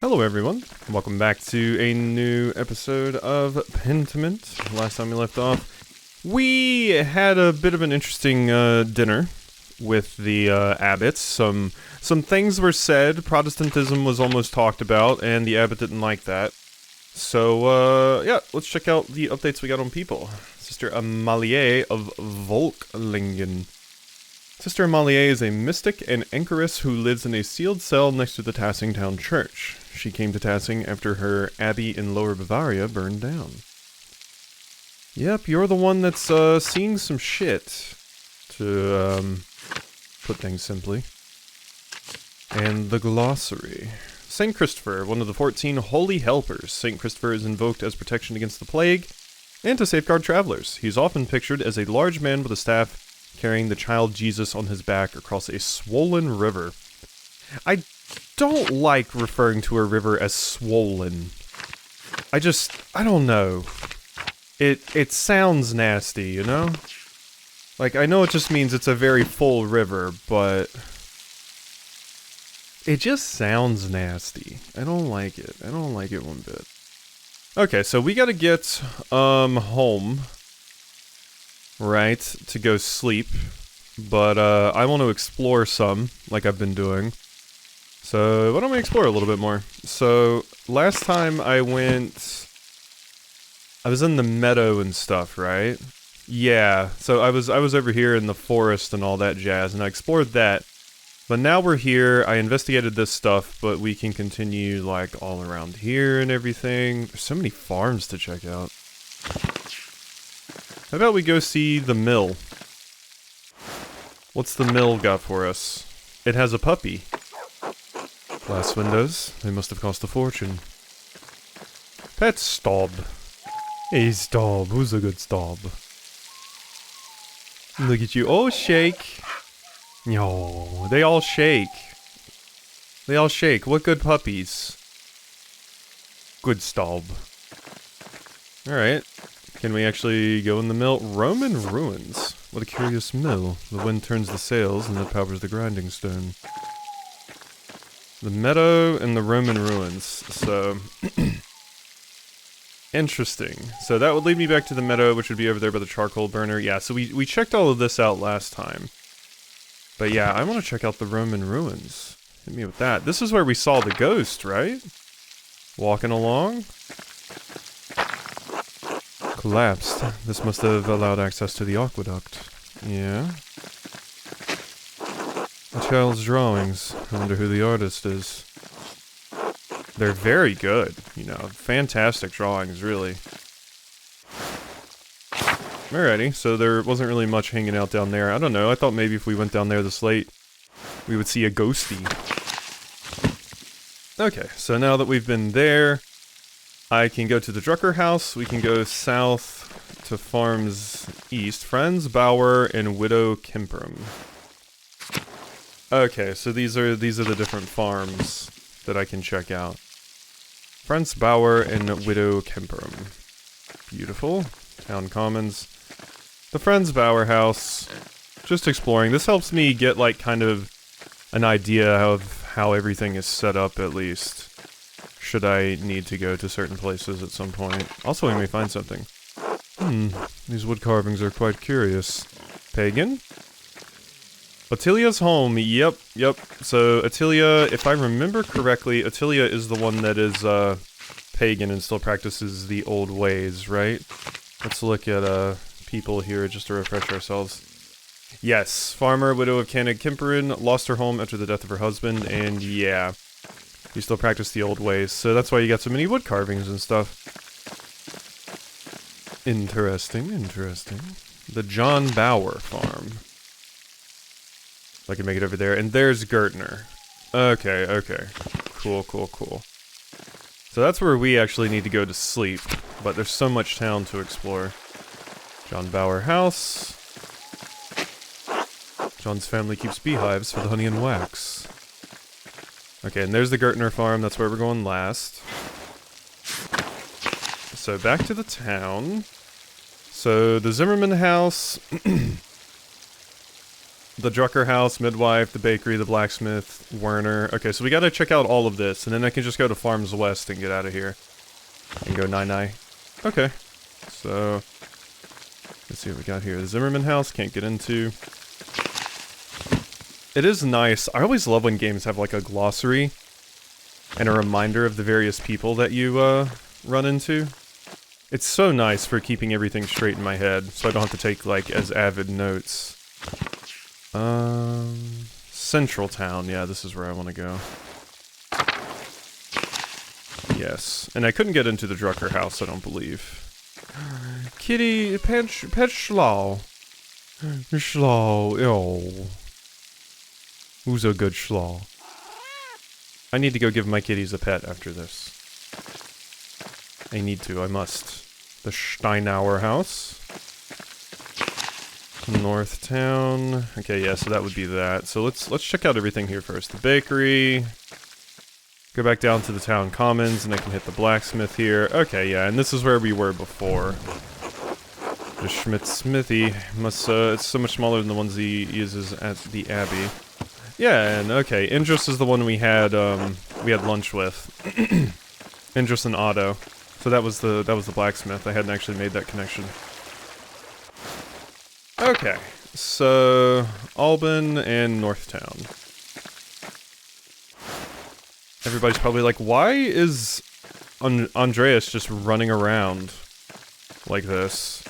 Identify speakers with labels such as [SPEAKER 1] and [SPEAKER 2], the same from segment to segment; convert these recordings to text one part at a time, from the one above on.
[SPEAKER 1] Hello everyone, welcome back to a new episode of Pentiment. Last time we left off, we had a bit of an interesting dinner with the abbots. Some things were said, Protestantism was almost talked about, and the abbot didn't like that. So, yeah, let's check out the updates we got on people. Sister Amalie of Volklingen. Sister Amalie is a mystic and anchoress who lives in a sealed cell next to the Tassing town church. She came to Tassing after her abbey in Lower Bavaria burned down. Yep, you're the one that's seeing some shit, to put things simply. And the glossary. Saint Christopher, one of the 14 holy helpers. Saint Christopher is invoked as protection against the plague and to safeguard travelers. He's often pictured as a large man with a staff carrying the child Jesus on his back across a swollen river. I don't like referring to a river as swollen. I don't know. It sounds nasty, you know? Like, I know it just means it's a very full river, but it just sounds nasty. I don't like it. I don't like it one bit. Okay, so we gotta get, home, right, to go sleep, but, I want to explore some, like I've been doing. So, why don't we explore a little bit more? So, last time I was in the meadow and stuff, right? Yeah, so I was over here in the forest and all that jazz, and I explored that. But now we're here, I investigated this stuff, but we can continue, like, all around here and everything. There's so many farms to check out. How about we go see the mill? What's the mill got for us? It has a puppy. Glass windows, they must have cost a fortune. Pet Staub. Hey Staub, who's a good Staub? Look at you, oh shake. No, they all shake. They all shake, what good puppies. Good Staub. Alright, can we actually go in the mill? Roman ruins. What a curious mill. The wind turns the sails and it powers the grinding stone. The meadow and the Roman ruins, so... Interesting. So that would lead me back to the meadow, which would be over there by the charcoal burner. Yeah, so we checked all of this out last time. But yeah, I want to check out the Roman ruins. Hit me with that. This is where we saw the ghost, right? Walking along. Collapsed. This must have allowed access to the aqueduct. Yeah. A child's drawings. I wonder who the artist is. They're very good, you know, fantastic drawings, really. Alrighty, so there wasn't really much hanging out down there. I don't know, I thought maybe if we went down there this late, we would see a ghostie. Okay, so now that we've been there, I can go to the Drucker house, we can go south to farms east. Friends, Bower, and Widow Kemperum. Okay, so these are the different farms that I can check out. Friends, Bower, and Widow Kemperum. Beautiful. Town Commons. The Friends Bower house. Just exploring. This helps me get, like, kind of an idea of how everything is set up, at least. Should I need to go to certain places at some point. Also, we may find something. These wood carvings are quite curious. Pagan? Attilia's home, yep. So, Attilia, if I remember correctly, Attilia is the one that is, pagan and still practices the old ways, right? Let's look at, people here just to refresh ourselves. Yes, farmer, widow of Canig Kemperin, lost her home after the death of her husband, and yeah, you still practice the old ways, so that's why you got so many wood carvings and stuff. Interesting. The John Bower farm. I can make it over there. And there's Gertner. Okay. Cool. So that's where we actually need to go to sleep. But there's so much town to explore. John Bower house. John's family keeps beehives for the honey and wax. Okay, and there's the Gertner farm. That's where we're going last. So back to the town. So the Zimmerman house... The Drucker house, midwife, the bakery, the blacksmith, Werner. Okay, so we gotta check out all of this, and then I can just go to Farms West and get out of here. And go nine. Okay. So, let's see what we got here. The Zimmerman house, can't get into. It is nice. I always love when games have like a glossary and a reminder of the various people that you run into. It's so nice for keeping everything straight in my head, so I don't have to take like as avid notes. Central Town. Yeah, this is where I want to go. Yes, and I couldn't get into the Drucker house, I don't believe. Kitty, pet Schlaw. Schlaw, oh. Who's a good Schlaw? I need to go give my kitties a pet after this. I need to, I must. The Steinauer house. North Town. Okay, yeah, so that would be that. So let's check out everything here first. The bakery. Go back down to the town commons, and I can hit the blacksmith here. Okay, yeah, and this is where we were before. The Schmidt's smithy must, it's so much smaller than the ones he uses at the Abbey. Yeah, and okay, Indris is the one we had lunch with. Indris and Otto. So that was the blacksmith. I hadn't actually made that connection. Okay, so Alban and Northtown. Everybody's probably like, why is Andreas just running around like this?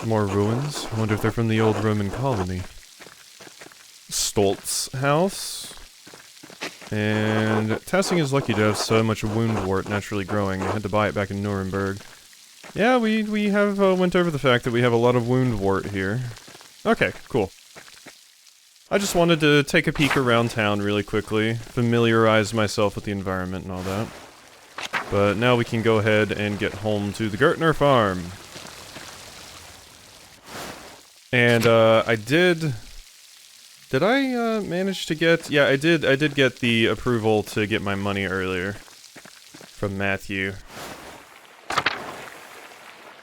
[SPEAKER 1] More ruins? I wonder if they're from the old Roman colony. Stoltz house. And Tassing is lucky to have so much woundwort naturally growing. I had to buy it back in Nuremberg. Yeah, we have went over the fact that we have a lot of woundwort here. Okay, cool. I just wanted to take a peek around town really quickly, familiarize myself with the environment and all that. But now we can go ahead and get home to the Gertner farm. And I did I manage to get... Yeah, I did get the approval to get my money earlier from Matthew.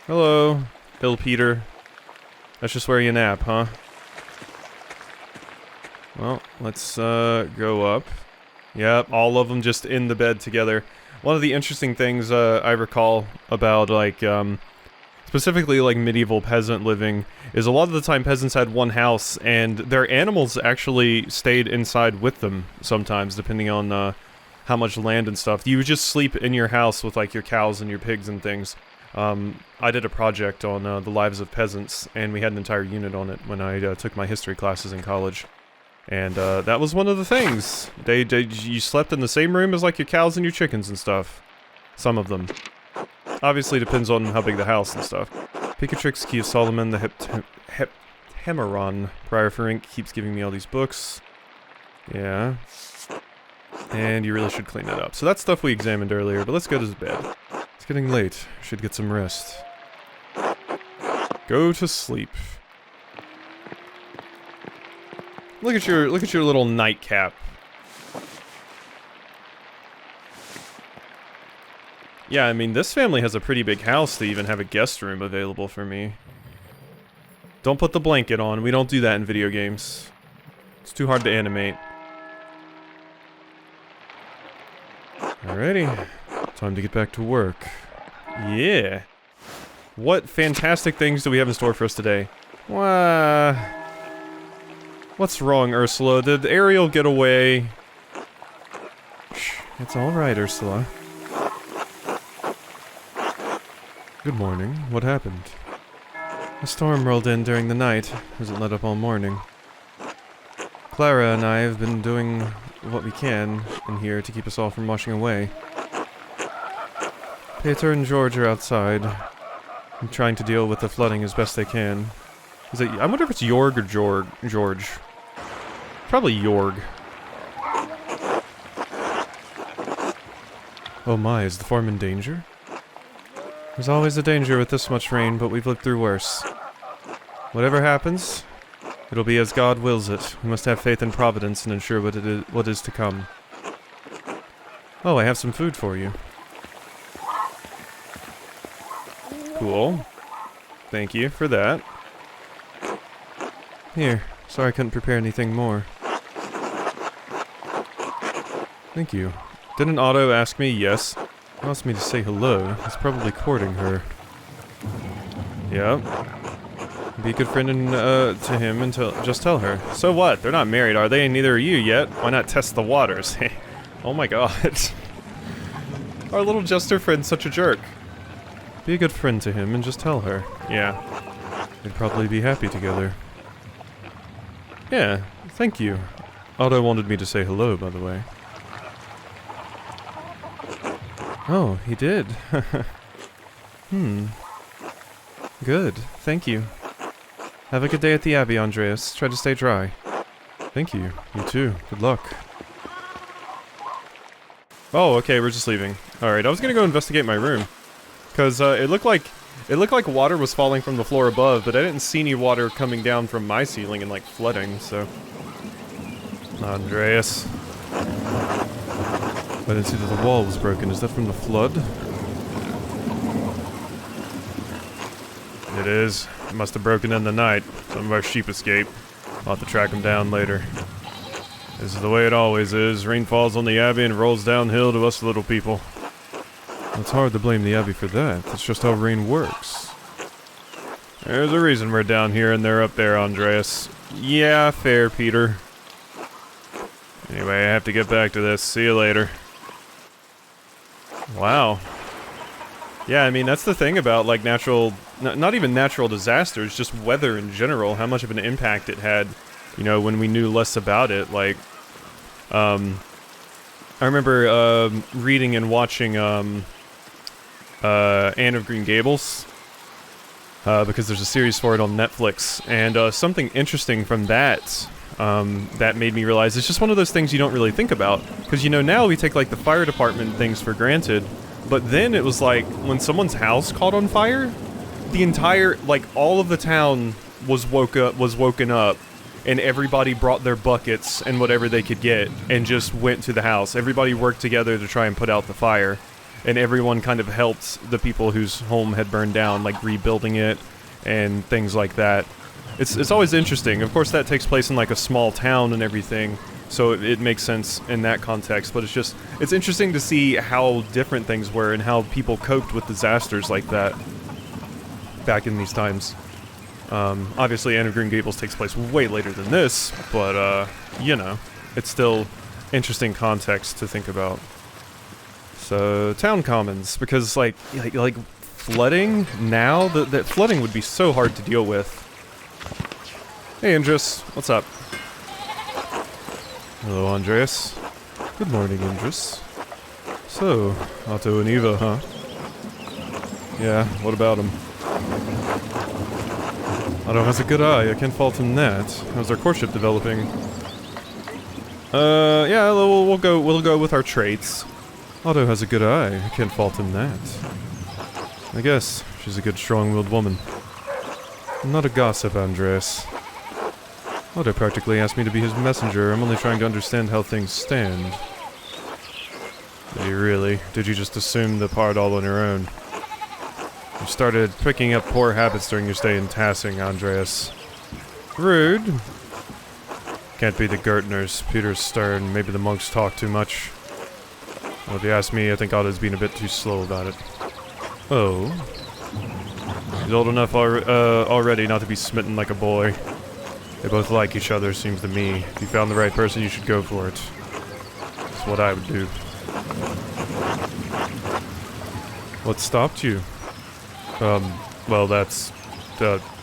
[SPEAKER 1] Hello, Bill Peter. That's just where you nap, huh? Well, let's go up. Yep, all of them just in the bed together. One of the interesting things I recall about, like, specifically, like, medieval peasant living is a lot of the time peasants had one house, and their animals actually stayed inside with them sometimes, depending on how much land and stuff. You would just sleep in your house with, like, your cows and your pigs and things. I did a project on the lives of peasants, and we had an entire unit on it when I took my history classes in college. And that was one of the things. You slept in the same room as like your cows and your chickens and stuff. Some of them. Obviously depends on how big the house and stuff. Picatrix, Key of Solomon, the Hemeron. Prior for Ink keeps giving me all these books. Yeah. And you really should clean that up. So that's stuff we examined earlier, but let's go to bed. It's getting late. Should get some rest. Go to sleep. Look at your little nightcap. Yeah, I mean, this family has a pretty big house to even have a guest room available for me. Don't put the blanket on. We don't do that in video games. It's too hard to animate. Alrighty. Time to get back to work. Yeah. What fantastic things do we have in store for us today? What's wrong, Ursula? Did Ariel get away? Shh, it's alright, Ursula. Good morning. What happened? A storm rolled in during the night. Hasn't let up all morning. Clara and I have been doing what we can in here to keep us all from washing away. Peter and George are outside. I'm trying to deal with the flooding as best they can. I wonder if it's Jorg or George. Probably Jorg. Oh my, is the farm in danger? There's always a danger with this much rain, but we've lived through worse. Whatever happens, it'll be as God wills it. We must have faith in Providence and ensure what is to come. Oh, I have some food for you. Cool. Thank you for that. Here. Sorry I couldn't prepare anything more. Thank you. Didn't Otto ask me? Yes. He wants me to say hello. He's probably courting her. Yep. Be a good friend and, to him and just tell her. So what? They're not married, are they? And neither are you yet. Why not test the waters? Oh my god. Our little jester friend's such a jerk. Be a good friend to him and just tell her. Yeah. They'd probably be happy together. Yeah, thank you. Otto wanted me to say hello, by the way. Oh, he did. Good, thank you. Have a good day at the Abbey, Andreas. Try to stay dry. Thank you. You too. Good luck. Oh, okay, we're just leaving. Alright, I was gonna go investigate my room. Because, it looked like water was falling from the floor above, but I didn't see any water coming down from my ceiling and, like, flooding, so... Andreas. I didn't see that the wall was broken. Is that from the flood? It is. It must have broken in the night. Some of our sheep escaped. I'll have to track them down later. This is the way it always is. Rain falls on the Abbey and rolls downhill to us little people. It's hard to blame the Abbey for that. That's just how rain works. There's a reason we're down here and they're up there, Andreas. Yeah, fair, Peter. Anyway, I have to get back to this. See you later. Wow. Yeah, I mean, that's the thing about, like, natural... not even natural disasters, just weather in general. How much of an impact it had, you know, when we knew less about it. Like, I remember, reading and watching, Anne of Green Gables. Because there's a series for it on Netflix. And, something interesting from that... that made me realize it's just one of those things you don't really think about. Because, you know, now we take, like, the fire department things for granted. But then it was like, when someone's house caught on fire, the entire, like, all of the town was woken up. And everybody brought their buckets and whatever they could get and just went to the house. Everybody worked together to try and put out the fire. And everyone kind of helped the people whose home had burned down, like, rebuilding it and things like that. It's always interesting. Of course, that takes place in, like, a small town and everything, so it makes sense in that context, but it's interesting to see how different things were and how people coped with disasters like that back in these times. Obviously, Anne of Green Gables takes place way later than this, but, you know, it's still interesting context to think about. So, town commons, because, like flooding now, that flooding would be so hard to deal with. Hey, Andreas. What's up? Hello, Andreas. Good morning, Andreas. So, Otto and Eva, huh? Yeah, what about him? Otto has a good eye. I can't fault him that. How's our courtship developing? Yeah, we'll go with our traits. Otto has a good eye. I can't fault him that. I guess she's a good, strong-willed woman. I'm not a gossip, Andreas. Otto practically asked me to be his messenger. I'm only trying to understand how things stand. Did you really? Did you just assume the part all on your own? You started picking up poor habits during your stay in Tassing, Andreas. Rude. Can't be the Gertners. Peter's stern. Maybe the monks talk too much. Well, if you ask me, I think Otto's been a bit too slow about it. Oh. He's old enough already not to be smitten like a boy. They both like each other, seems to me. If you found the right person, you should go for it. That's what I would do. What stopped you? Well, that's,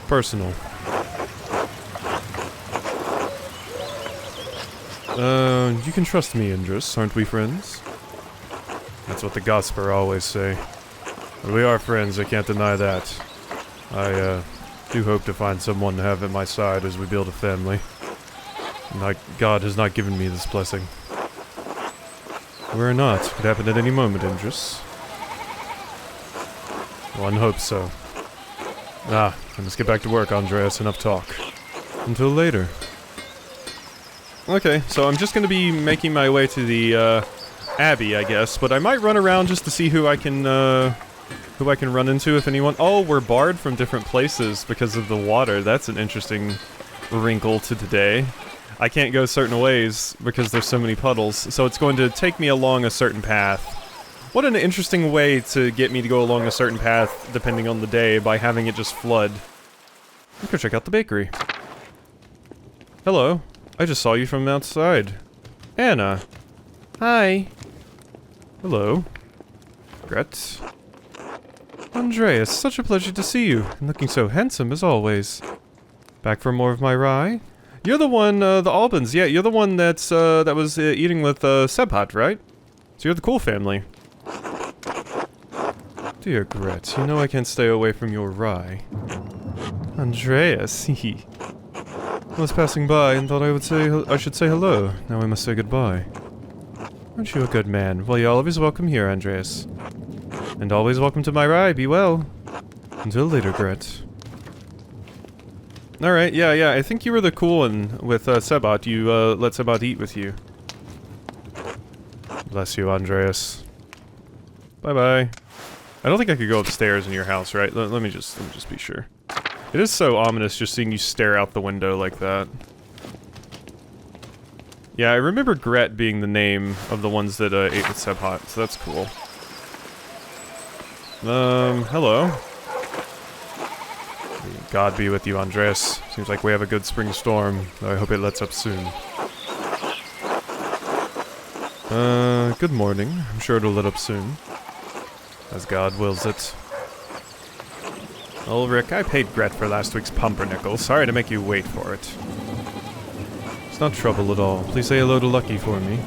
[SPEAKER 1] personal. You can trust me, Andreas. Aren't we friends? That's what the Gosper always say. But we are friends, I can't deny that. I, do hope to find someone to have at my side as we build a family. God has not given me this blessing. We're not. Could happen at any moment, Andreas. One hopes so. I must get back to work, Andreas. Enough talk. Until later. Okay, so I'm just gonna be making my way to the, Abbey, I guess, but I might run around just to see who I can run into, if anyone... Oh, we're barred from different places because of the water. That's an interesting wrinkle to today. I can't go certain ways because there's so many puddles, so it's going to take me along a certain path. What an interesting way to get me to go along a certain path, depending on the day, by having it just flood. Let's go check out the bakery. Hello. I just saw you from outside. Anna. Hi. Hello. Gret. Andreas, such a pleasure to see you. And looking so handsome as always. Back for more of my rye? You're the one, the Albans. Yeah, you're the one that's, that was eating with, Sebhat, right? So you're the cool family. Dear Gret, you know I can't stay away from your rye. Andreas, hee. I was passing by and thought I should say hello. Now I must say goodbye. Aren't you a good man? Well, you're always welcome here, Andreas. And always welcome to my rye, be well. Until later, Gret. Alright, yeah, I think you were the cool one with, Sebhat. You, let Sebhat eat with you. Bless you, Andreas. Bye-bye. I don't think I could go upstairs in your house, right? Let me just be sure. It is so ominous just seeing you stare out the window like that. Yeah, I remember Gret being the name of the ones that ate with Sebhat, so that's cool. Hello. God be with you, Andreas. Seems like we have a good spring storm, though I hope it lets up soon. Good morning. I'm sure it'll let up soon. As God wills it. Ulrich, I paid Gret for last week's pumpernickel. Sorry to make you wait for it. It's not trouble at all. Please say hello to Lucky for me.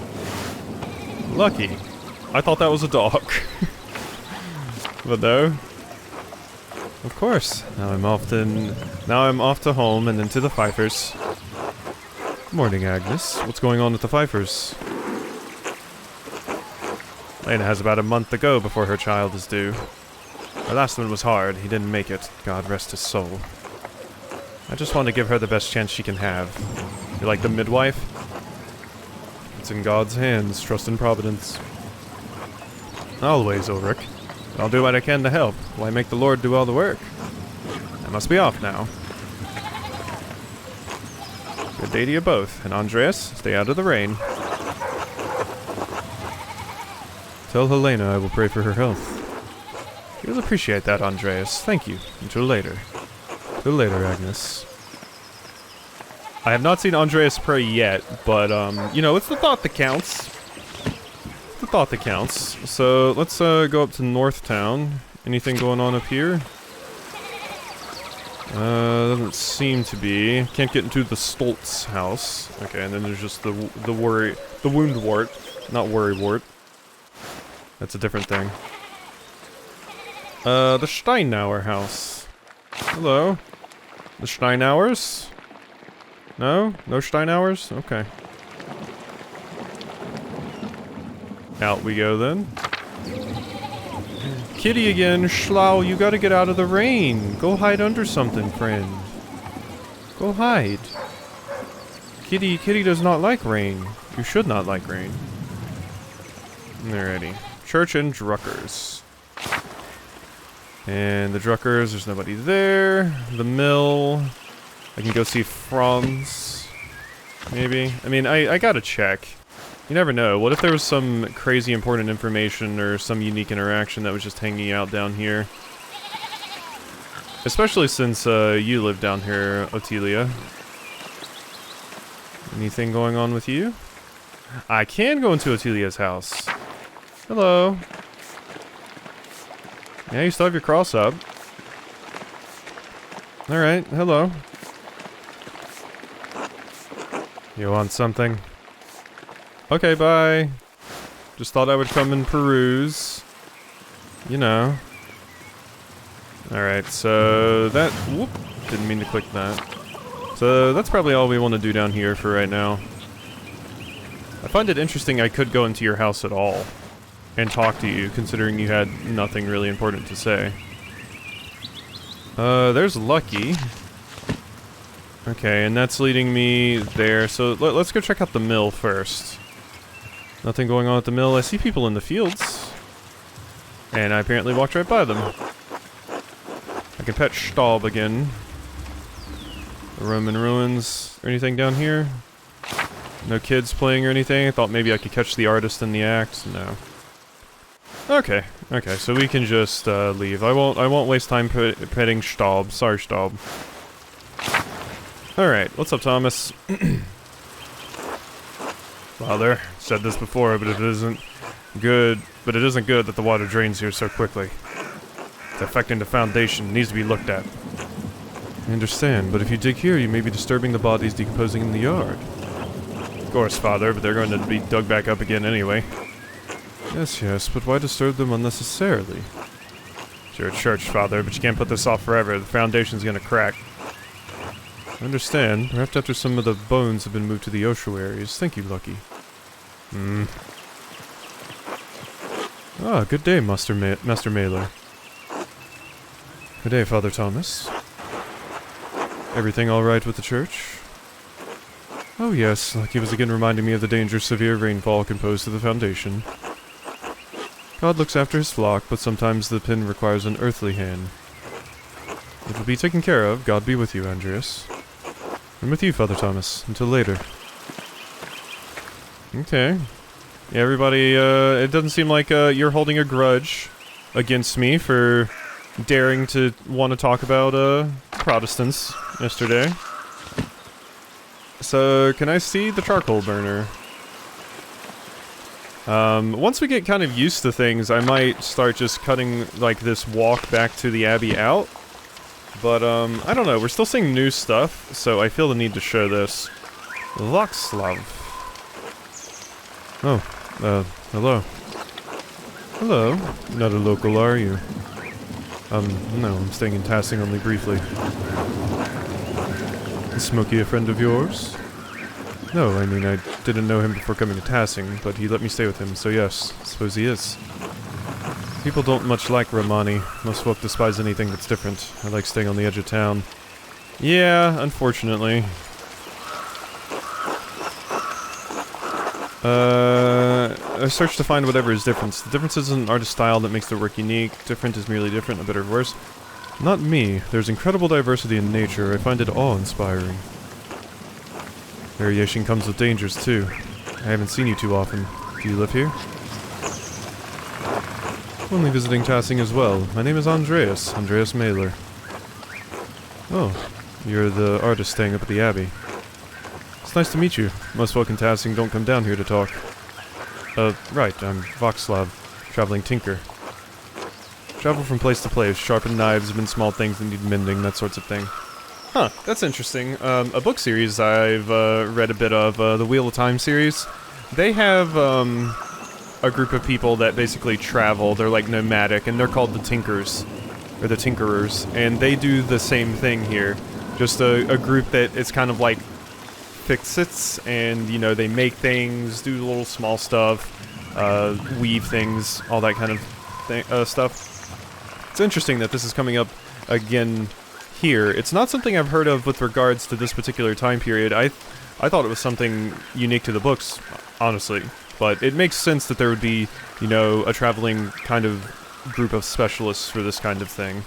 [SPEAKER 1] Lucky? I thought that was a dog. But no. Of course. Now I'm off to home and into the Pfeiffers. Good morning, Agnes. What's going on with the Pfeiffers? Lena has about a month to go before her child is due. Our last one was hard. He didn't make it. God rest his soul. I just want to give her the best chance she can have. You like the midwife? It's in God's hands. Trust in Providence. Always, Ulrich. I'll do what I can to help. Why make the Lord do all the work? I must be off now. Good day to you both. And Andreas, stay out of the rain. Tell Helena I will pray for her health. You'll appreciate that, Andreas. Thank you. Until later. Till later, Agnes. I have not seen Andreas pray yet, but, you know, it's the thought that counts. The thought that counts. So, let's, go up to North Town. Anything going on up here? Doesn't seem to be. Can't get into the Stoltz house. Okay, and then there's just the Woundwort. Not Worrywart. That's a different thing. The Steinauer house. Hello? The Steinauers? No? No Steinauers? Okay. Out we go then. Kitty again, Schlau, you gotta get out of the rain. Go hide under something, friend. Go hide. Kitty does not like rain. You should not like rain. Alrighty. Church and Druckers. And the Druckers, there's nobody there. The mill. I can go see Franz. Maybe. I mean, I gotta check. You never know. What if there was some crazy important information or some unique interaction that was just hanging out down here? Especially since you live down here, Ottilia. Anything going on with you? I can go into Ottilia's house. Hello. Yeah, you still have your cross up. Alright, hello. You want something? Okay, bye. Just thought I would come and peruse. You know. Alright, so that... Whoop! Didn't mean to click that. So that's probably all we want to do down here for right now. I find it interesting I could go into your house at all. And talk to you, considering you had nothing really important to say. There's Lucky. Okay, and that's leading me there. So let's go check out the mill first. Nothing going on at the mill. I see people in the fields. And I apparently walked right by them. I can pet Staub again. Roman ruins. Anything down here? No kids playing or anything? I thought maybe I could catch the artist in the act. No. Okay, okay, so we can just leave. I won't waste time petting Staub. Sorry, Staub. Alright, what's up, Thomas? Father, said this before, but it isn't good that the water drains here so quickly. It's affecting the foundation, it needs to be looked at. I understand, but if you dig here, you may be disturbing the bodies decomposing in the yard. Of course, Father, but they're going to be dug back up again anyway. Yes, but why disturb them unnecessarily? You're a church, Father, but you can't put this off forever. The foundation's gonna crack. I understand. Perhaps after some of the bones have been moved to the ossuaries. Thank you, Lucky. Ah, good day, Master Maler. Good day, Father Thomas. Everything alright with the church? Oh yes, Lucky was again reminding me of the dangerous severe rainfall composed to the foundation. God looks after his flock, but sometimes the pin requires an earthly hand. It will be taken care of. God be with you, Andreas. And with you, Father Thomas. Until later. Okay. Yeah, everybody, it doesn't seem like you're holding a grudge against me for daring to want to talk about Protestants yesterday. So, can I see the charcoal burner? Once we get kind of used to things, I might start just cutting, like, this walk back to the Abbey out. But, I don't know, we're still seeing new stuff, so I feel the need to show this. Vacslav. Oh, hello. Hello. Not a local, are you? No, I'm staying in Tassing only briefly. Is Smokey a friend of yours? No, I mean, I didn't know him before coming to Tassing, but he let me stay with him, so yes, I suppose he is. People don't much like Romani. Most folk despise anything that's different. I like staying on the edge of town. Yeah, unfortunately. I searched to find whatever is different. The difference is an artist's style that makes their work unique. Different is merely different, a better or worse. Not me. There's incredible diversity in nature. I find it awe-inspiring. Variation comes with dangers, too. I haven't seen you too often. Do you live here? Only visiting Tassing as well. My name is Andreas Maler. Oh, you're the artist staying up at the Abbey. It's nice to meet you. Most folk in Tassing don't come down here to talk. Right, I'm Vacslav, traveling tinker. Travel from place to place, sharpen knives, even small things that need mending, that sorts of thing. Huh, that's interesting. A book series I've read a bit of, the Wheel of Time series. They have a group of people that basically travel. They're like nomadic, and they're called the Tinkers, or the Tinkerers, and they do the same thing here. Just a group that it's kind of like fix-its, and you know, they make things, do little small stuff, weave things, all that kind of stuff. It's interesting that this is coming up again here. It's not something I've heard of with regards to this particular time period. I thought it was something unique to the books, honestly. But it makes sense that there would be, you know, a traveling kind of group of specialists for this kind of thing.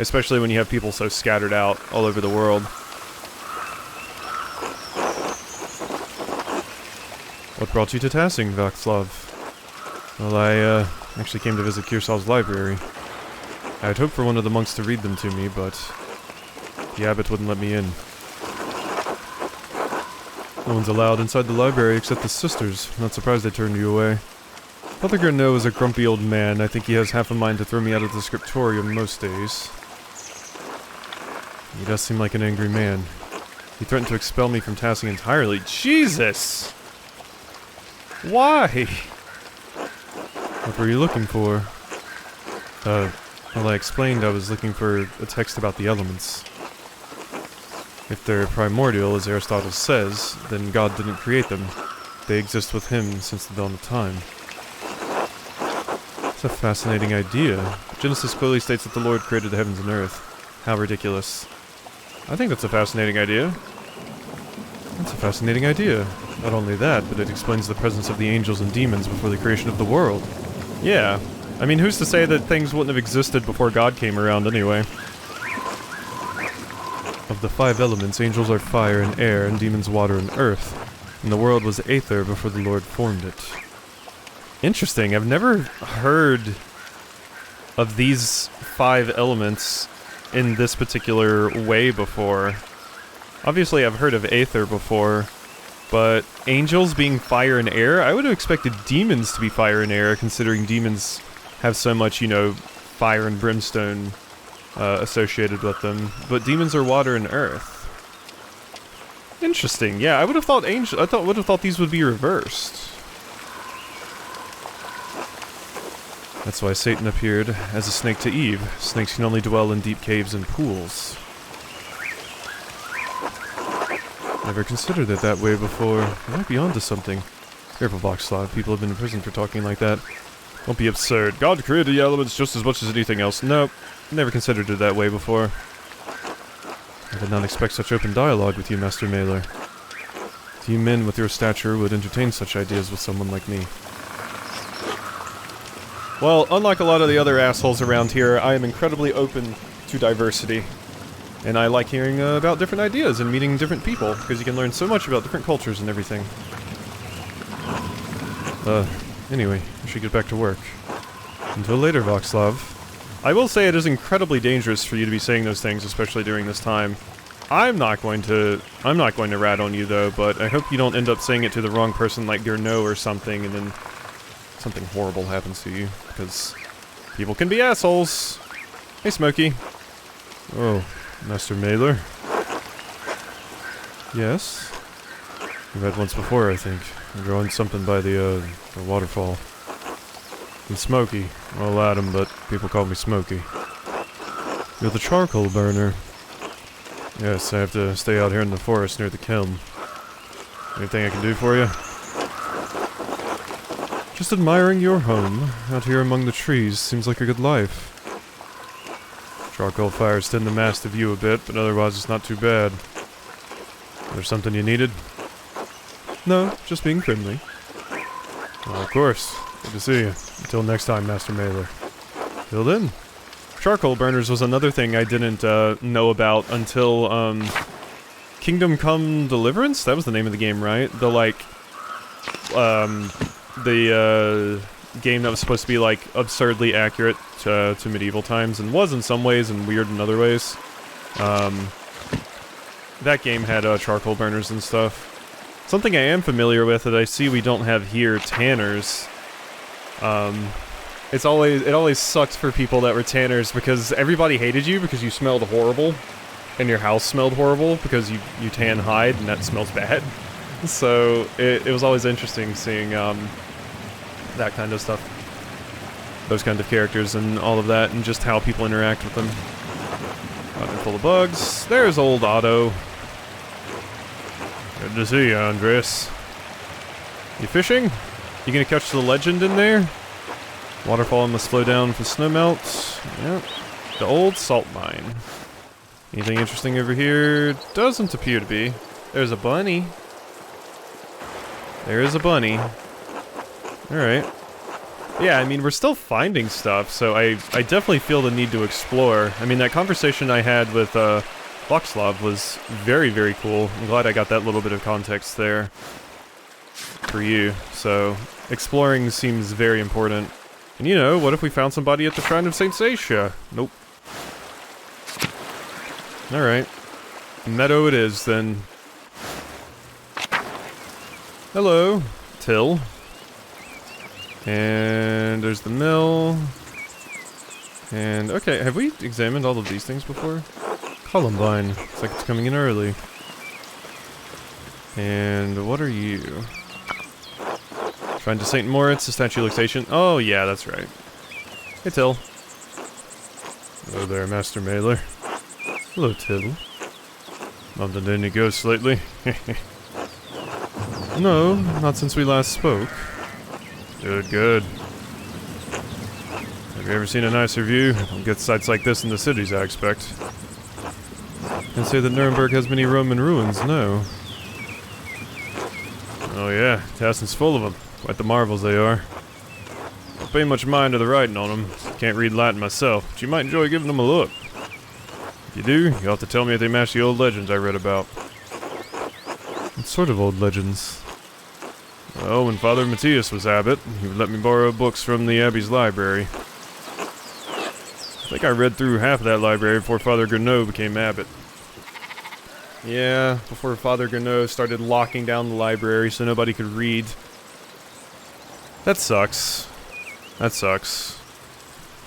[SPEAKER 1] Especially when you have people so scattered out all over the world. What brought you to Tassing, Vacslav? Well, I actually came to visit Kiersau's library. I had hoped for one of the monks to read them to me, but the abbot wouldn't let me in. No one's allowed inside the library except the sisters. Not surprised they turned you away. Father Garneau is a grumpy old man. I think he has half a mind to throw me out of the scriptorium most days. He does seem like an angry man. He threatened to expel me from Tassing entirely. Jesus! Why? What were you looking for? Well, I explained I was looking for a text about the elements. If they're primordial, as Aristotle says, then God didn't create them. They exist with him since the dawn of time. It's a fascinating idea. Genesis clearly states that the Lord created the heavens and earth. How ridiculous. I think that's a fascinating idea. That's a fascinating idea. Not only that, but it explains the presence of the angels and demons before the creation of the world. Yeah. I mean, who's to say that things wouldn't have existed before God came around anyway? A Of the 5 elements, angels are fire and air, and demons water and earth. And the world was aether before the Lord formed it. Interesting, I've never heard of these 5 elements in this particular way before. Obviously I've heard of aether before, but angels being fire and air? I would have expected demons to be fire and air, considering demons have so much, you know, fire and brimstone associated with them. But demons are water and earth. Interesting, yeah, I would have thought these would be reversed. That's why Satan appeared as a snake to Eve. Snakes can only dwell in deep caves and pools. Never considered it that way before. You might be onto something. Careful, Vacslav. People have been in prison for talking like that. Don't be absurd. God created the elements just as much as anything else. Nope. Never considered it that way before. I did not expect such open dialogue with you, Master Maler. Few men with your stature would entertain such ideas with someone like me. Well, unlike a lot of the other assholes around here, I am incredibly open to diversity. And I like hearing about different ideas and meeting different people, because you can learn so much about different cultures and everything. Anyway, I should get back to work. Until later, Vacslav. I will say it is incredibly dangerous for you to be saying those things, especially during this time. I'm not going to rat on you though, but I hope you don't end up saying it to the wrong person like Gurno or something, and then something horrible happens to you, because people can be assholes. Hey, Smokey. Oh, Master Maler. Yes? You've had once before, I think. You're drawing something by the waterfall. And Smokey. Well, Adam, but people call me Smokey. You're the charcoal burner. Yes, I have to stay out here in the forest near the kiln. Anything I can do for you? Just admiring your home. Out here among the trees seems like a good life. Charcoal fires tend to mask the view a bit, but otherwise it's not too bad. There's something you needed? No, just being friendly. Well, of course. Good to see you. Until next time, Master Maler. Till then. Charcoal burners was another thing I didn't know about until Kingdom Come Deliverance? That was the name of the game, right? The, like, game that was supposed to be, like, absurdly accurate to medieval times, and was in some ways and weird in other ways. That game had charcoal burners and stuff. Something I am familiar with that I see we don't have here, tanners. It always sucks for people that were tanners, because everybody hated you because you smelled horrible, and your house smelled horrible because you tan hide and that smells bad. So it was always interesting seeing that kind of stuff, those kind of characters and all of that, and just how people interact with them. Garden full of bugs. There's old Otto. Good to see you, Andreas. You fishing? You gonna catch the legend in there? Waterfall must slow down for snowmelt. Yep. The old salt mine. Anything interesting over here? Doesn't appear to be. There's a bunny. There is a bunny. Alright. Yeah, I mean, we're still finding stuff, so I definitely feel the need to explore. I mean, that conversation I had with Vacslav was very, very cool. I'm glad I got that little bit of context there for you. So, exploring seems very important. And you know, what if we found somebody at the Shrine of Saint Sasha? Nope. Alright. Meadow it is, then. Hello, Till. And there's the mill. And, okay, have we examined all of these things before? Columbine. Looks like it's coming in early. And what are you? Shrine to St. Moritz, the statue location. Oh, yeah, that's right. Hey, Till. Hello there, Master Maler. Hello, Till. Bumped into any ghosts lately? No, not since we last spoke. Good, good. Have you ever seen a nicer view? Don't get sights like this in the cities, I expect. Can't say that Nuremberg has many Roman ruins, no. Oh yeah, Tassing's full of them. Quite the marvels they are. Don't pay much mind to the writing on them. Can't read Latin myself, but you might enjoy giving them a look. If you do, you'll have to tell me if they match the old legends I read about. What sort of old legends? Well, when Father Matthias was abbot, he would let me borrow books from the abbey's library. I think I read through half of that library before Father Gurneau became abbot. Yeah, before Father Gurneau started locking down the library so nobody could read. That sucks. That sucks.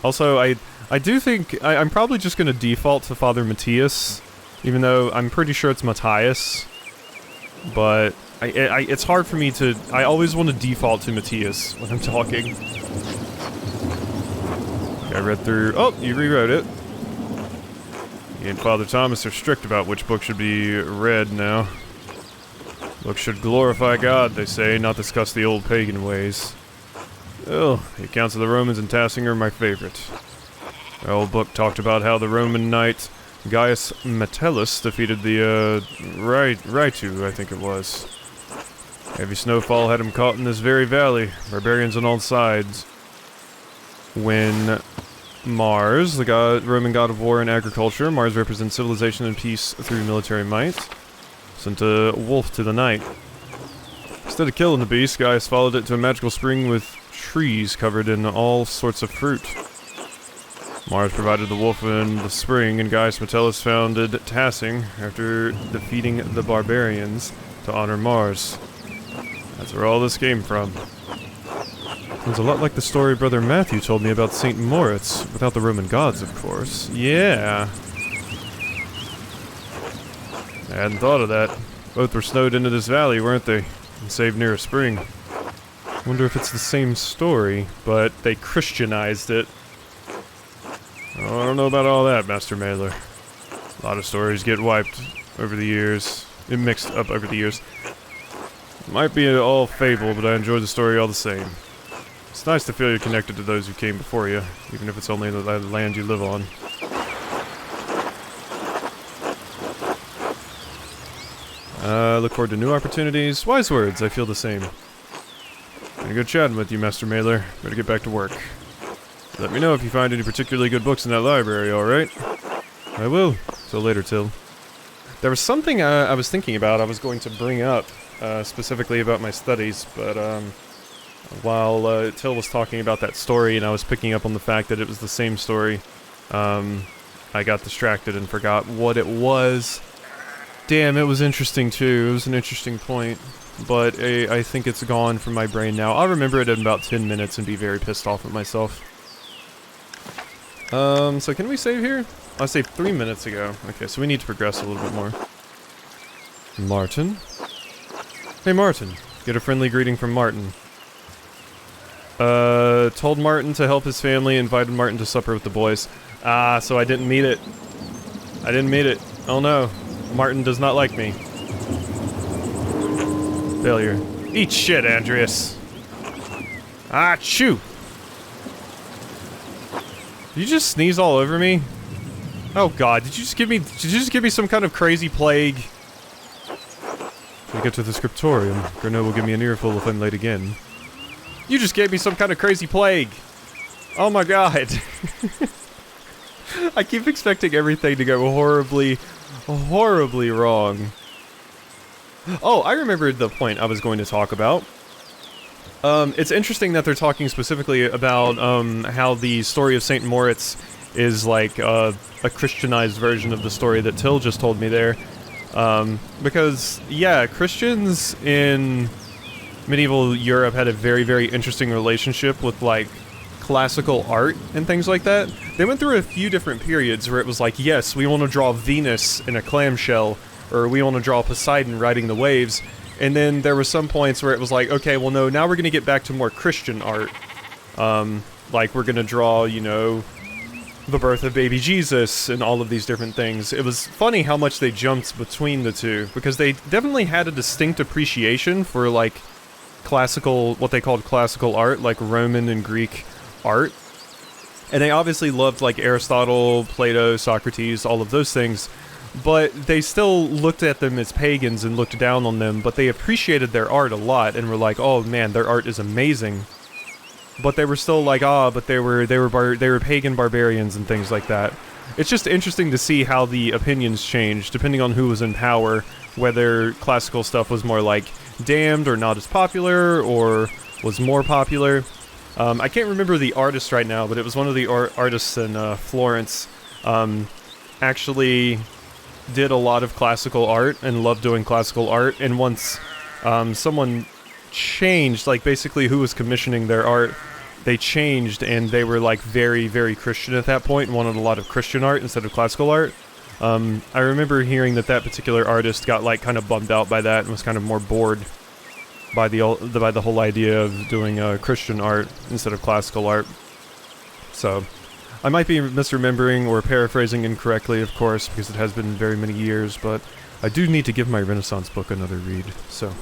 [SPEAKER 1] Also, I do think I'm probably just going to default to Father Matthias, even though I'm pretty sure it's Matthias. But it's hard for me to... I always want to default to Matthias when I'm talking. I read through... Oh, you rewrote it. He and Father Thomas are strict about which book should be read now. Books should glorify God, they say, not discuss the old pagan ways. Oh, the accounts of the Romans in Tassing are my favorite. The old book talked about how the Roman knight Gaius Metellus defeated the, Raitu, I think it was. Heavy snowfall had him caught in this very valley, barbarians on all sides. When Mars, the Roman god of war and agriculture, Mars represents civilization and peace through military might, sent a wolf to the night. Instead of killing the beast, Gaius followed it to a magical spring with trees covered in all sorts of fruit. Mars provided the wolf in the spring, and Gaius Metellus founded Tassing after defeating the barbarians to honor Mars. That's where all this came from. Sounds a lot like the story Brother Matthew told me about St. Moritz, without the Roman gods, of course. Yeah. I hadn't thought of that. Both were snowed into this valley, weren't they? And saved near a spring. Wonder if it's the same story, but they Christianized it. Oh, I don't know about all that, Master Maler. A lot of stories get wiped over the years. Mixed up over the years. Might be all fable, but I enjoy the story all the same. It's nice to feel you're connected to those who came before you, even if it's only the land you live on. Look forward to new opportunities. Wise words, I feel the same. Been good chatting with you, Master Maler. Better get back to work. Let me know if you find any particularly good books in that library, alright? I will. Till later, Till. There was something I was thinking about I was going to bring up, specifically about my studies, but, while Till was talking about that story and I was picking up on the fact that it was the same story, I got distracted and forgot what it was. Damn, it was interesting too. It was an interesting point, but I think it's gone from my brain now. I'll remember it in about 10 minutes and be very pissed off at myself. So can we save here? I saved 3 minutes ago. Okay, so we need to progress a little bit more. Martin? Hey Martin. Get a friendly greeting from Martin. Told Martin to help his family, invited Martin to supper with the boys. Ah, so I didn't meet it. I didn't meet it. Oh no. Martin does not like me. Failure. Eat shit, Andreas. Ah, chew! Did you just sneeze all over me? Oh god, did you just give me some kind of crazy plague? When I get to the scriptorium, Gurneau will give me an earful if I'm late again. You just gave me some kind of crazy plague! Oh my god. I keep expecting everything to go horribly wrong. Oh, I remembered the point I was going to talk about. It's interesting that they're talking specifically about, how the story of St. Moritz is like, a Christianized version of the story that Till just told me there. Because, yeah, Christians in medieval Europe had a very, very interesting relationship with, like, classical art and things like that. They went through a few different periods where it was like, yes, we want to draw Venus in a clamshell, or we want to draw Poseidon riding the waves. And then there were some points where it was like, okay, well no, now we're going to get back to more Christian art. Like we're going to draw, you know, the birth of baby Jesus and all of these different things. It was funny how much they jumped between the two, because they definitely had a distinct appreciation for, like, classical, what they called classical art, like Roman and Greek art. And they obviously loved, like, Aristotle, Plato, Socrates, all of those things. But they still looked at them as pagans and looked down on them, but they appreciated their art a lot and were like, oh man, their art is amazing. But they were still like, but they were pagan barbarians and things like that. it's just interesting to see how the opinions changed depending on who was in power, whether classical stuff was more like damned or not as popular, or was more popular. I can't remember the artist right now, but it was one of the artists in Florence. Actually did a lot of classical art and loved doing classical art, and once someone changed, like basically who was commissioning their art, they changed, and they were like very, very Christian at that point and wanted a lot of Christian art instead of classical art. I remember hearing that particular artist got like kind of bummed out by that and was kind of more bored by the whole idea of doing Christian art instead of classical art. So I might be misremembering or paraphrasing incorrectly, of course, because it has been very many years, but I do need to give my Renaissance book another read. So,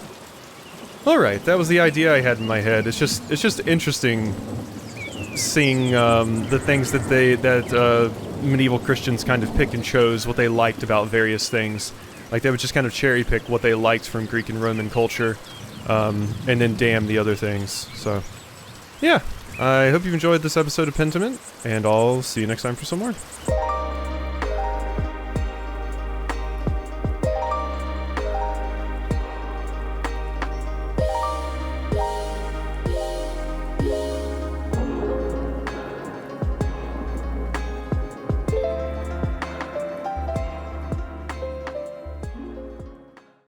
[SPEAKER 1] all right, that was the idea I had in my head. It's just interesting seeing the things that medieval Christians kind of pick and chose what they liked about various things. Like they would just kind of cherry pick what they liked from Greek and Roman culture, and then damn the other things. So, yeah. I hope you've enjoyed this episode of Pentiment, and I'll see you next time for some more.